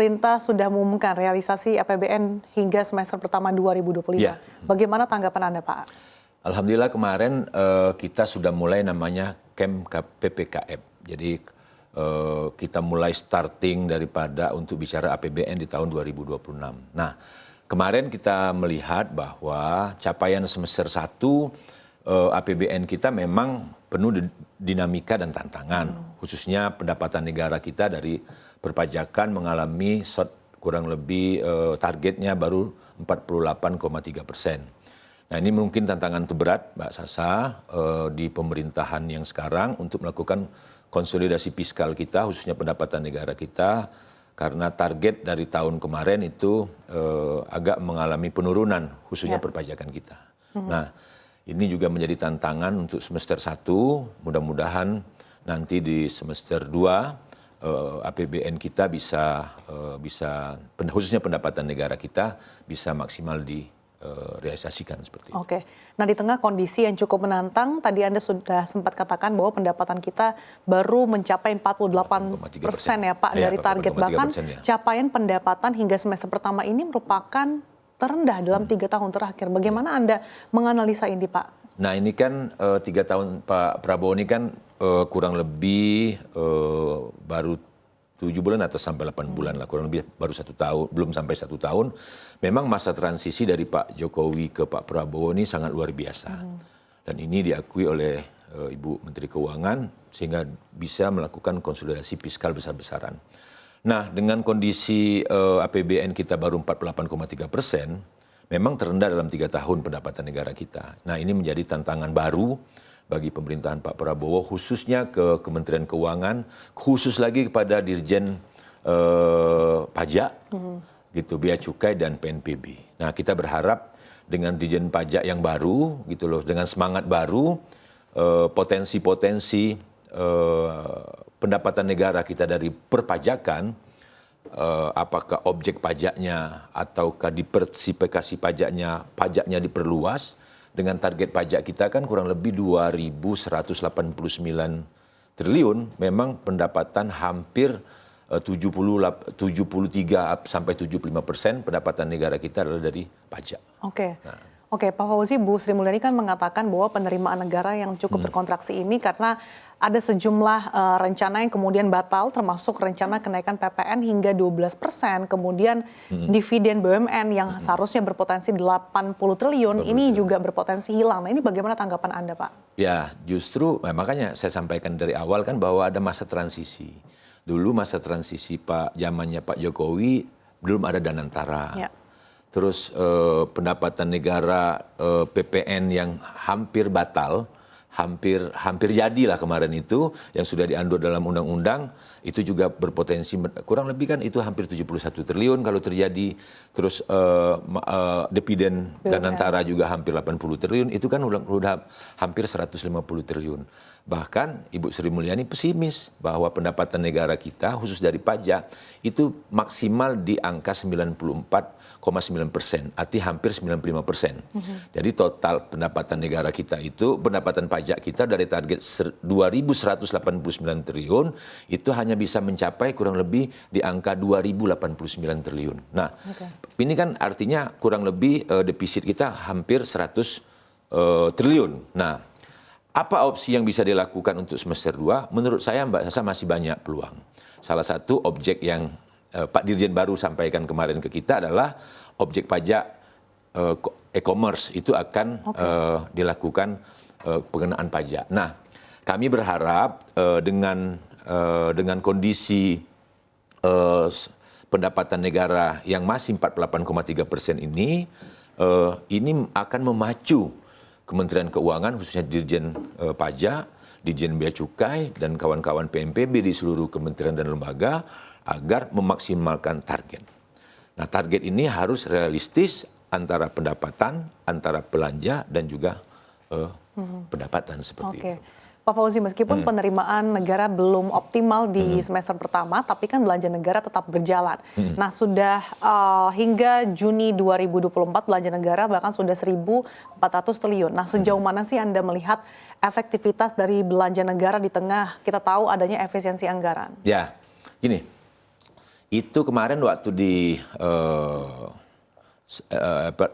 pemerintah sudah mengumumkan realisasi APBN hingga semester pertama 2025. Ya. Bagaimana tanggapan Anda, Pak? Alhamdulillah kemarin kita sudah mulai namanya Camp PPKM. Jadi kita mulai starting daripada untuk bicara APBN di tahun 2026. Nah, kemarin kita melihat bahwa capaian semester 1 APBN kita memang penuh dinamika dan tantangan. Khususnya pendapatan negara kita dari perpajakan mengalami kurang lebih targetnya baru 48,3%. Nah, ini mungkin tantangan terberat Mbak Sasa di pemerintahan yang sekarang untuk melakukan konsolidasi fiskal kita, khususnya pendapatan negara kita, karena target dari tahun kemarin itu agak mengalami penurunan, khususnya perpajakan kita. Nah, ini juga menjadi tantangan untuk semester 1, mudah-mudahan nanti di semester 2 APBN kita bisa khususnya pendapatan negara kita bisa maksimal direalisasikan seperti itu. Oke. Nah, di tengah kondisi yang cukup menantang, tadi Anda sudah sempat katakan bahwa pendapatan kita baru mencapai 48% ya Pak dari target. Bahkan capaian pendapatan hingga semester pertama ini merupakan terendah dalam 3 tahun terakhir. Bagaimana Anda menganalisa ini, Pak? Nah, ini kan 3 tahun Pak Prabowo ini kan kurang lebih baru 7 bulan atau sampai 8 bulan lah, kurang lebih baru 1 tahun, belum sampai 1 tahun. Memang masa transisi dari Pak Jokowi ke Pak Prabowo ini sangat luar biasa. Dan ini diakui oleh Ibu Menteri Keuangan sehingga bisa melakukan konsolidasi fiskal besar-besaran. Nah, dengan kondisi APBN kita baru 48,3%, memang terendah dalam 3 tahun pendapatan negara kita. Nah, ini menjadi tantangan baru bagi pemerintahan Pak Prabowo, khususnya ke Kementerian Keuangan, khusus lagi kepada Dirjen Pajak, gitu, Bea Cukai dan PNPB. Nah, kita berharap dengan Dirjen Pajak yang baru, gitu loh, dengan semangat baru, potensi-potensi pendapatan negara kita dari perpajakan, apakah objek pajaknya ataukah diversifikasi pajaknya diperluas, dengan target pajak kita kan kurang lebih 2.189 triliun, memang pendapatan hampir 73 sampai 75% pendapatan negara kita adalah dari pajak. Oke. Oke, Pak Fauzi, Bu Sri Mulyani kan mengatakan bahwa penerimaan negara yang cukup terkontraksi ini karena ada sejumlah rencana yang kemudian batal, termasuk rencana kenaikan PPN hingga 12%, kemudian dividen BUMN yang seharusnya berpotensi 80 triliun, ini juga berpotensi hilang. Nah, ini bagaimana tanggapan Anda, Pak? Ya, justru makanya saya sampaikan dari awal kan bahwa ada masa transisi. Dulu masa transisi zamannya Pak Jokowi belum ada Danantara. Ya. Terus pendapatan negara PPN yang hampir batal, hampir jadilah kemarin itu yang sudah diatur dalam undang-undang, itu juga berpotensi kurang lebih kan itu hampir 71 triliun kalau terjadi. Terus dividen Danantara juga hampir 80 triliun, itu kan udah hampir 150 triliun. Bahkan Ibu Sri Mulyani pesimis bahwa pendapatan negara kita khusus dari pajak itu maksimal di angka 94,9%, arti hampir 95%. Jadi total pendapatan negara kita itu, pendapatan pajak kita dari target 2.189 triliun itu hanya bisa mencapai kurang lebih di angka 2.089 triliun. Nah, ini kan artinya kurang lebih defisit kita hampir 100 triliun. Nah, apa opsi yang bisa dilakukan untuk semester 2? Menurut saya Mbak Sasa masih banyak peluang. Salah satu objek yang Pak Dirjen baru sampaikan kemarin ke kita adalah objek pajak e-commerce itu akan dilakukan pengenaan pajak. Nah, kami berharap dengan kondisi pendapatan negara yang masih 48,3% ini akan memacu Kementerian Keuangan, khususnya Dirjen Pajak, Dirjen Bea Cukai, dan kawan-kawan PNPB di seluruh kementerian dan lembaga agar memaksimalkan target. Nah, target ini harus realistis antara pendapatan, antara belanja, dan juga pendapatan seperti itu. Pak Fauzi, meskipun penerimaan negara belum optimal di semester pertama, tapi kan belanja negara tetap berjalan. Nah, sudah hingga Juni 2024 belanja negara bahkan sudah 1.400 triliun. Nah, sejauh mana sih Anda melihat efektivitas dari belanja negara di tengah kita tahu adanya efisiensi anggaran? Ya, gini, Itu kemarin waktu di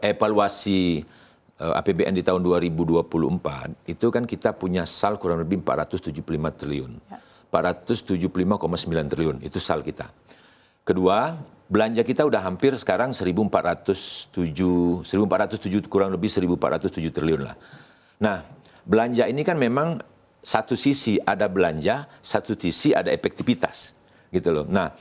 evaluasi APBN di tahun 2024, itu kan kita punya SAL kurang lebih 475 triliun. 475,9 triliun, itu SAL kita. Kedua, belanja kita udah hampir sekarang 1.407 kurang lebih 1.407 triliun lah. Nah, belanja ini kan memang satu sisi ada belanja, satu sisi ada efektivitas, gitu loh. Nah,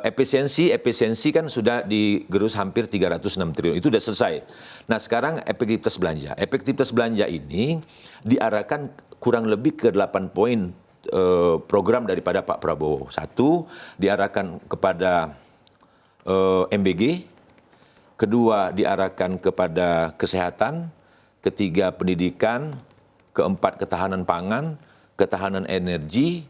efisiensi kan sudah digerus hampir 306 triliun, itu sudah selesai. Nah, sekarang efektivitas belanja. Efektivitas belanja ini diarahkan kurang lebih ke 8 poin program daripada Pak Prabowo. Satu, diarahkan kepada MBG. Kedua, diarahkan kepada kesehatan. Ketiga, pendidikan. Keempat, ketahanan pangan, ketahanan energi,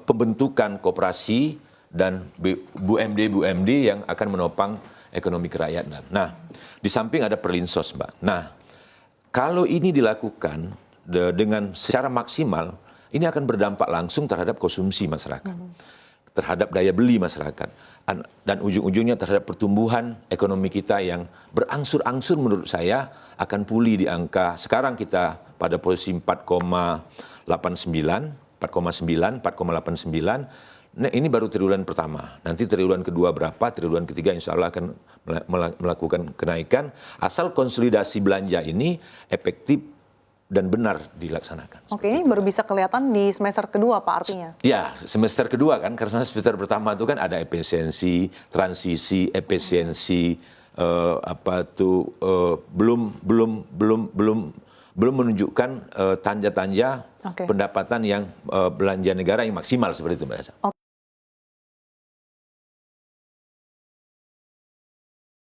pembentukan koperasi, dan BUMD yang akan menopang ekonomi kerakyatan. Nah, di samping ada Perlinsos, Mbak. Nah, kalau ini dilakukan dengan secara maksimal, ini akan berdampak langsung terhadap konsumsi masyarakat, terhadap daya beli masyarakat, dan ujung-ujungnya terhadap pertumbuhan ekonomi kita yang berangsur-angsur menurut saya akan pulih di angka, sekarang kita pada posisi 4,89, nah ini baru triwulan pertama. Nanti triwulan kedua berapa, triwulan ketiga insya Allah akan melakukan kenaikan, asal konsolidasi belanja ini efektif dan benar dilaksanakan. Oke, ini baru bisa kelihatan di semester kedua, Pak, artinya? Ya, semester kedua kan, karena semester pertama itu kan ada efisiensi, transisi, efisiensi, belum menunjukkan tanja-tanja pendapatan yang belanja negara yang maksimal seperti itu, Mbak Esa.